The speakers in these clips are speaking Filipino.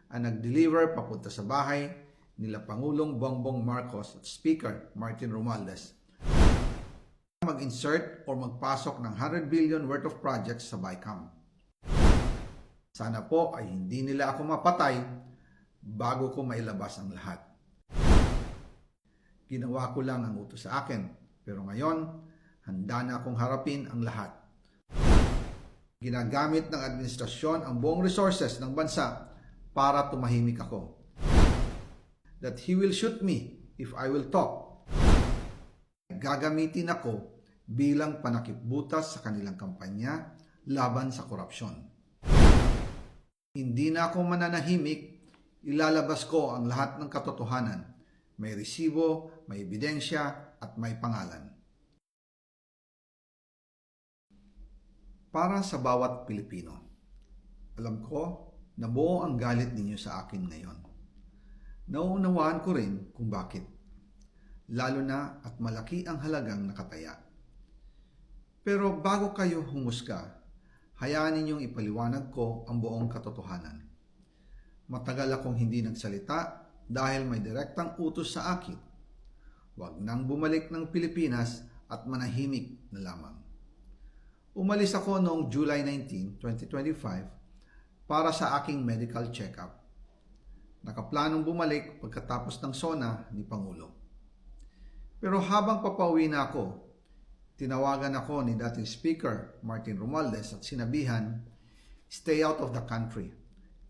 ang nag-deliver papunta sa bahay nila Pangulong Bongbong Marcos at Speaker Martin Romualdez mag-insert o magpasok ng 100 billion worth of projects sa BICAM. Sana po ay hindi nila ako mapatay bago ko mailabas ang lahat. Ginawa ko lang ang utos sa akin, pero ngayon, handa na akong harapin ang lahat. Ginagamit ng administrasyon ang buong resources ng bansa para tumahimik ako. That he will shoot me if I will talk. Gagamitin ako bilang panakipbutas sa kanilang kampanya laban sa korupsyon. Hindi na ako mananahimik, ilalabas ko ang lahat ng katotohanan. May resibo, may ebidensya, at may pangalan. Para sa bawat Pilipino, alam ko na buo ang galit ninyo sa akin ngayon. Nauunawaan ko rin kung bakit, lalo na at malaki ang halagang nakataya. Pero bago kayo humusga, hayaan ninyong ipaliwanag ko ang buong katotohanan. Matagal akong hindi nagsalita dahil may direktang utos sa akin. Huwag nang bumalik ng Pilipinas at manahimik na lamang. Umalis ako noong July 19, 2025 para sa aking medical check-up. Nakaplanong bumalik pagkatapos ng SONA ni Pangulo. Pero habang papauwi na ako, tinawagan ako ni dating Speaker Martin Romualdez at sinabihan, "Stay out of the country.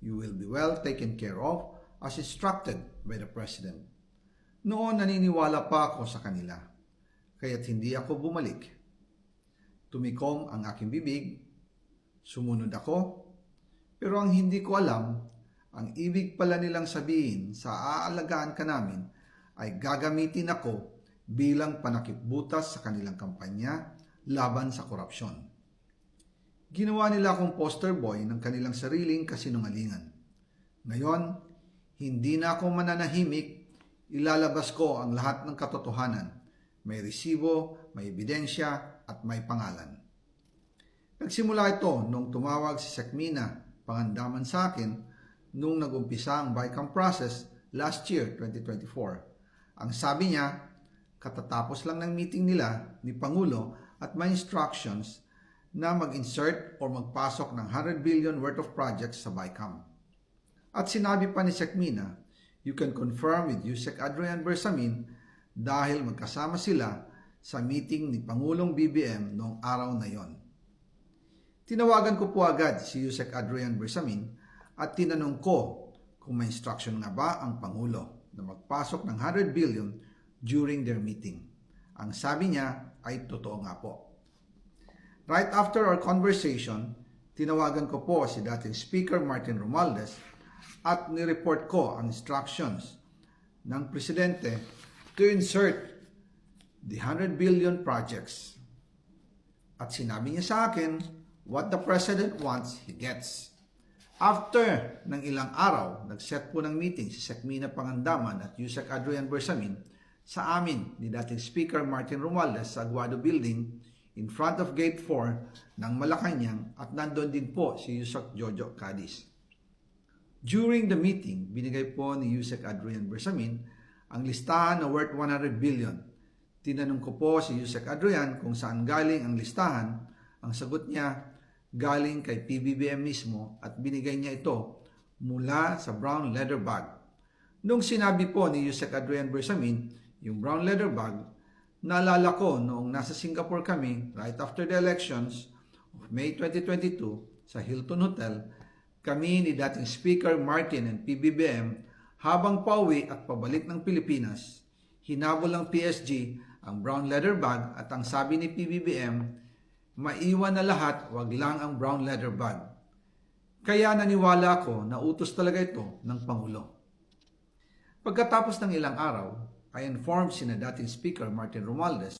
You will be well taken care of as instructed by the President." Noon naniniwala pa ako sa kanila, kaya't hindi ako bumalik. Tumikom ang aking bibig, sumunod ako, pero ang hindi ko alam, ang ibig pala nilang sabihin sa aalagaan ka namin ay gagamitin ako bilang panakipbutas sa kanilang kampanya laban sa korupsyon. Ginawa nila akong poster boy ng kanilang sariling kasinungalingan. Ngayon, hindi na ako mananahimik, ilalabas ko ang lahat ng katotohanan. May resibo, may ebidensya, at may pangalan. Nagsimula ito nung tumawag si Sekmina Pangandaman sa akin nung nag-umpisa ang BICAM process last year, 2024. Ang sabi niya, katatapos lang ng meeting nila ni Pangulo at may instructions na mag-insert o magpasok ng 100 billion worth of projects sa BICAM. At sinabi pa ni Sekmina, you can confirm with Yusek Adrian Bersamin dahil magkasama sila sa meeting ni Pangulong BBM noong araw na yon. Tinawagan ko po agad si Yusek Adrian Bersamin at tinanong ko kung may instruction nga ba ang Pangulo na magpasok ng 100 billion during their meeting. Ang sabi niya ay totoo nga po. Right after our conversation, tinawagan ko po si dating Speaker Martin Romualdez at nireport ko ang instructions ng Presidente to insert the 100 billion projects. At sinabi niya sa akin, what the President wants, he gets. After ng ilang araw, nag-set po ng meeting si Sekmina Pangandaman at Yusek Adrian Bersamin sa amin ni dating Speaker Martin Romualdez sa Aguado Building in front of Gate 4 ng Malacanang at nandun din po si Yusek Jojo Cadiz. During the meeting, binigay po ni Yusek Adrian Bersamin ang listahan na worth 100 billion. Tinanong ko po si Yusek Adrian kung saan galing ang listahan. Ang sagot niya, galing kay PBBM mismo at binigay niya ito mula sa brown leather bag. Nung sinabi po ni Yusek Adrian Bersamin, yung brown leather bag, naalala ko noong nasa Singapore kami right after the elections of May 2022 sa Hilton Hotel, kami ni dating Speaker Martin and PBBM habang pauwi at pabalik ng Pilipinas, hinabol ng PSG ang brown leather bag at ang sabi ni PBBM, maiwan na lahat, wag lang ang brown leather bag. Kaya naniwala ako na utos talaga ito ng Pangulo. Pagkatapos ng ilang araw, I informed sina dating Speaker Martin Romualdez